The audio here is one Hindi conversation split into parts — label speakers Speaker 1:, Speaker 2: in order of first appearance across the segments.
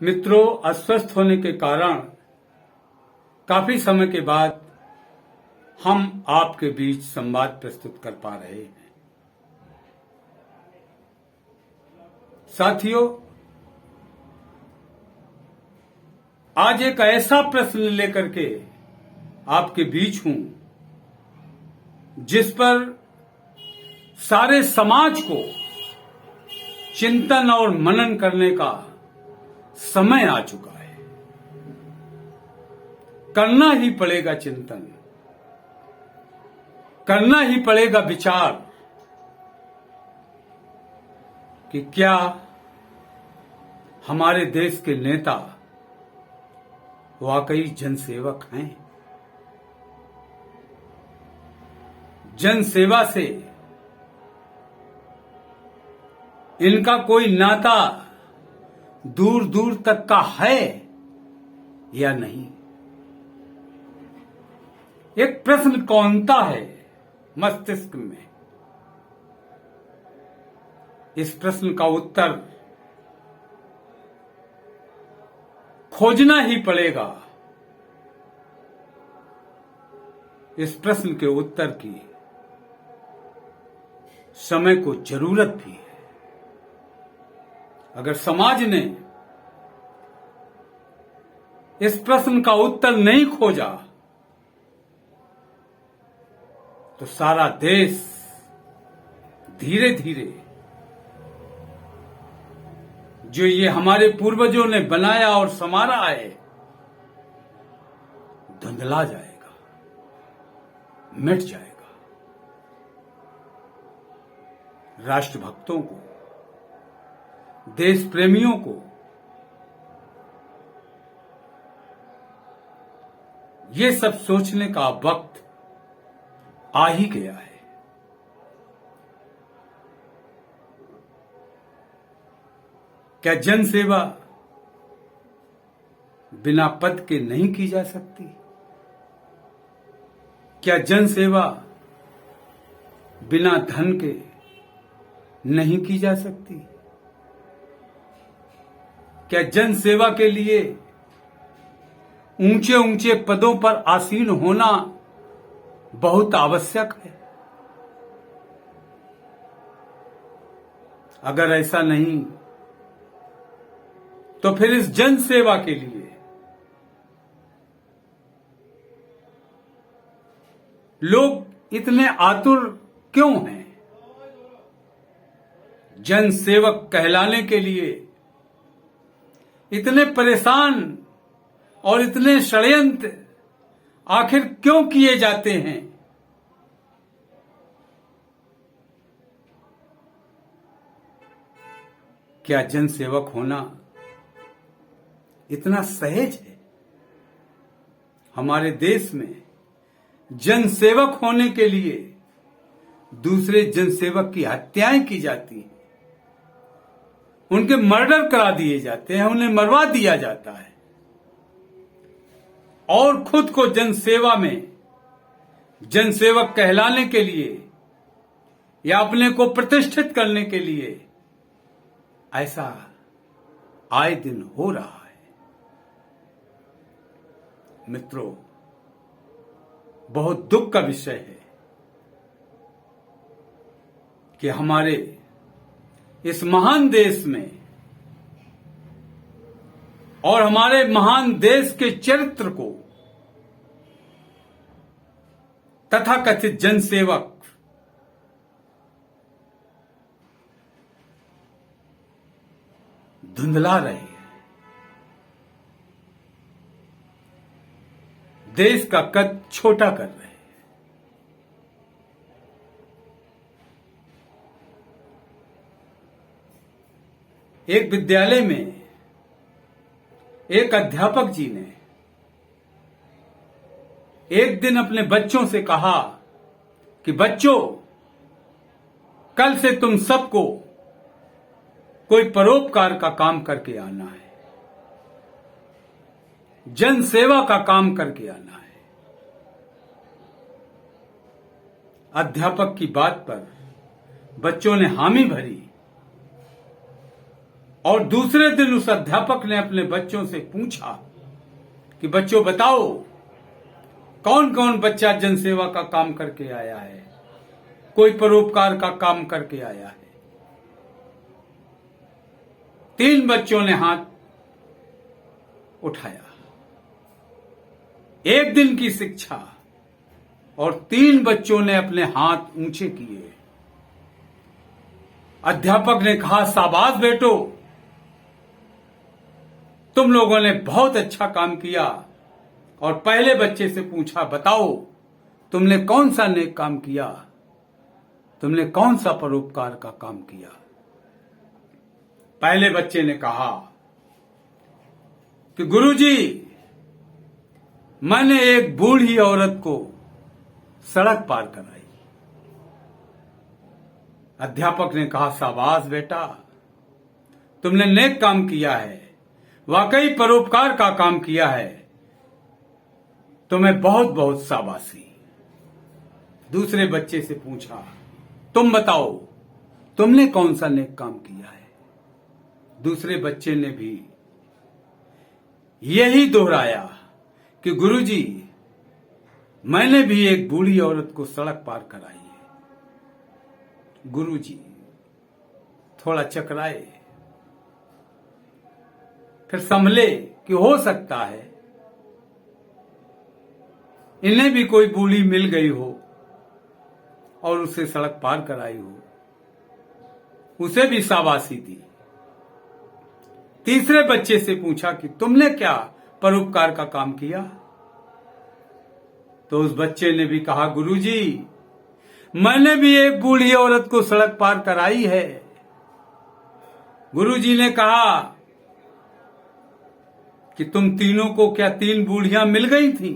Speaker 1: मित्रों, अस्वस्थ होने के कारण काफी समय के बाद हम आपके बीच संवाद प्रस्तुत कर पा रहे हैं। साथियों, आज एक ऐसा प्रश्न लेकर के आपके बीच हूं जिस पर सारे समाज को चिंतन और मनन करने का समय आ चुका है। करना ही पड़ेगा चिंतन, करना ही पड़ेगा विचार कि क्या हमारे देश के नेता वाकई जनसेवक हैं। जनसेवा से इनका कोई नाता दूर दूर तक का है या नहीं। एक प्रश्न कौंता है मस्तिष्क में। इस प्रश्न का उत्तर खोजना ही पड़ेगा। इस प्रश्न के उत्तर की समय को जरूरत भी है। अगर समाज ने इस प्रश्न का उत्तर नहीं खोजा तो सारा देश धीरे धीरे जो ये हमारे पूर्वजों ने बनाया और संवारा है धुंधला जाएगा, मिट जाएगा। राष्ट्रभक्तों को, देश प्रेमियों को ये सब सोचने का वक्त आ ही गया है। क्या जनसेवा बिना पद के नहीं की जा सकती? क्या जनसेवा बिना धन के नहीं की जा सकती? क्या जनसेवा के लिए ऊंचे ऊंचे पदों पर आसीन होना बहुत आवश्यक है? अगर ऐसा नहीं तो फिर इस जनसेवा के लिए लोग इतने आतुर क्यों हैं? जनसेवक कहलाने के लिए इतने परेशान और इतने षड्यंत्र आखिर क्यों किए जाते हैं? क्या जनसेवक होना इतना सहज है? हमारे देश में जनसेवक होने के लिए दूसरे जनसेवक की हत्याएं की जाती हैं, उनके मर्डर करा दिए जाते हैं, उन्हें मरवा दिया जाता है और खुद को जनसेवा में जनसेवक कहलाने के लिए या अपने को प्रतिष्ठित करने के लिए ऐसा आए दिन हो रहा है। मित्रों, बहुत दुख का विषय है कि हमारे इस महान देश में और हमारे महान देश के चरित्र को तथाकथित जनसेवक धुंधला रहे हैं। देश का कद छोटा कर रहे हैं। एक विद्यालय में एक अध्यापक जी ने एक दिन अपने बच्चों से कहा कि बच्चों, कल से तुम सबको कोई परोपकार का काम करके आना है, जनसेवा का काम करके आना है। अध्यापक की बात पर बच्चों ने हामी भरी और दूसरे दिन उस अध्यापक ने अपने बच्चों से पूछा कि बच्चों बताओ, कौन कौन बच्चा जनसेवा का काम करके आया है, कोई परोपकार का काम करके आया है। 3 बच्चों ने हाथ उठाया। 1 दिन की शिक्षा और 3 बच्चों ने अपने हाथ ऊंचे किए। अध्यापक ने कहा, शाबाश बेटो, तुम लोगों ने बहुत अच्छा काम किया। और पहले बच्चे से पूछा, बताओ तुमने कौन सा नेक काम किया, तुमने कौन सा परोपकार का काम किया। पहले बच्चे ने कहा कि गुरुजी, मैंने एक बूढ़ी औरत को सड़क पार कराई। अध्यापक ने कहा, शाबाश बेटा, तुमने नेक काम किया है, वाकई परोपकार का काम किया है, तुम्हें बहुत बहुत शाबाशी। दूसरे बच्चे से पूछा, तुम बताओ तुमने कौन सा नेक काम किया है। दूसरे बच्चे ने भी यही दोहराया कि गुरुजी, मैंने भी एक बूढ़ी औरत को सड़क पार कराई है। गुरुजी थोड़ा चकराए, फिर संभले कि हो सकता है इन्हें भी कोई बूढ़ी मिल गई हो और उसे सड़क पार कराई हो, उसे भी शाबाशी दी। तीसरे बच्चे से पूछा कि तुमने क्या परोपकार का काम किया। तो उस बच्चे ने भी कहा, गुरुजी, मैंने भी एक बूढ़ी औरत को सड़क पार कराई है। गुरुजी ने कहा कि तुम तीनों को क्या 3 बूढ़ियां मिल गई थी।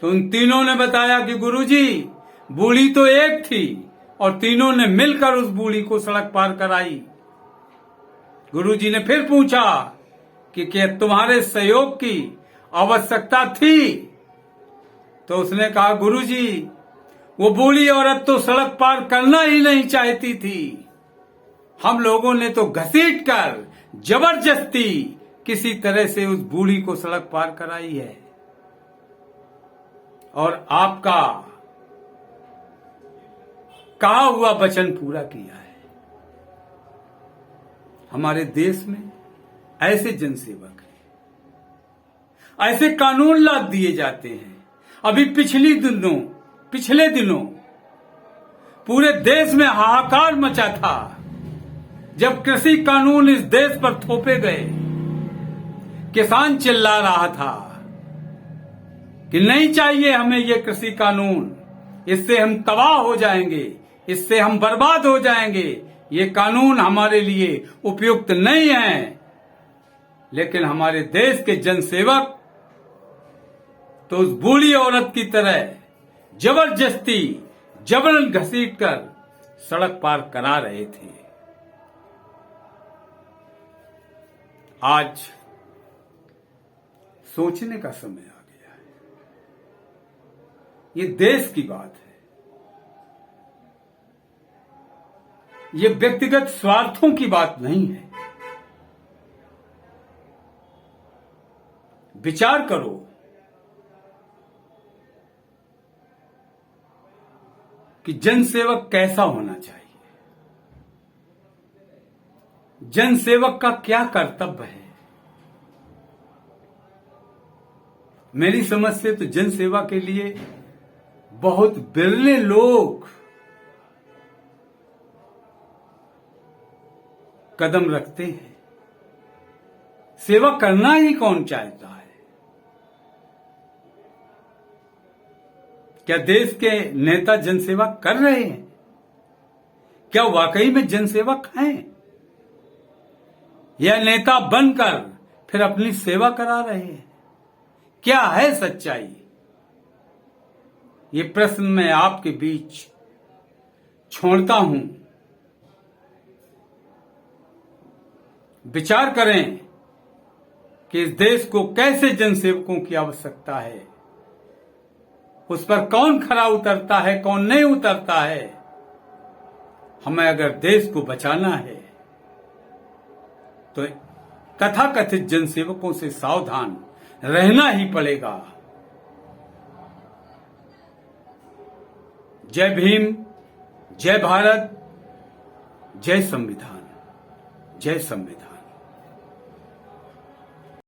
Speaker 1: तो उन तीनों ने बताया कि गुरुजी, बूढ़ी तो एक थी और तीनों ने मिलकर उस बूढ़ी को सड़क पार कराई। गुरुजी ने फिर पूछा कि क्या तुम्हारे सहयोग की आवश्यकता थी। तो उसने कहा, गुरुजी, वो बूढ़ी औरत तो सड़क पार करना ही नहीं चाहती थी। हम लोगों ने तो घसीट कर जबरदस्ती किसी तरह से उस बूढ़ी को सड़क पार कराई है और आपका कहा हुआ वचन पूरा किया है। हमारे देश में ऐसे जनसेवक हैं, ऐसे कानून ला दिए जाते हैं। अभी पिछले दिनों पूरे देश में हाहाकार मचा था जब कृषि कानून इस देश पर थोपे गए। किसान चिल्ला रहा था कि नहीं चाहिए हमें ये कृषि कानून, इससे हम तबाह हो जाएंगे, इससे हम बर्बाद हो जाएंगे, ये कानून हमारे लिए उपयुक्त नहीं है। लेकिन हमारे देश के जनसेवक तो उस बूढ़ी औरत की तरह जबरदस्ती जबरन घसीटकर सड़क पार करा रहे थे। आज सोचने का समय आ गया है। ये देश की बात है, ये व्यक्तिगत स्वार्थों की बात नहीं है। विचार करो, कि जनसेवक कैसा होना चाहिए, जनसेवक का क्या कर्तव्य है। मेरी समझ से तो जनसेवा के लिए बहुत बिरले लोग कदम रखते हैं। सेवा करना ही कौन चाहता है। क्या देश के नेता जनसेवा कर रहे हैं? क्या वाकई में जनसेवक हैं? या नेता बनकर फिर अपनी सेवा करा रहे हैं? क्या है सच्चाई? ये प्रश्न मैं आपके बीच छोड़ता हूं। विचार करें कि इस देश को कैसे जनसेवकों की आवश्यकता है, उस पर कौन खरा उतरता है, कौन नहीं उतरता है। हमें अगर देश को बचाना है तो तथाकथित जनसेवकों से सावधान रहना ही पड़ेगा। जय भीम, जय भारत, जय संविधान, जय संविधान।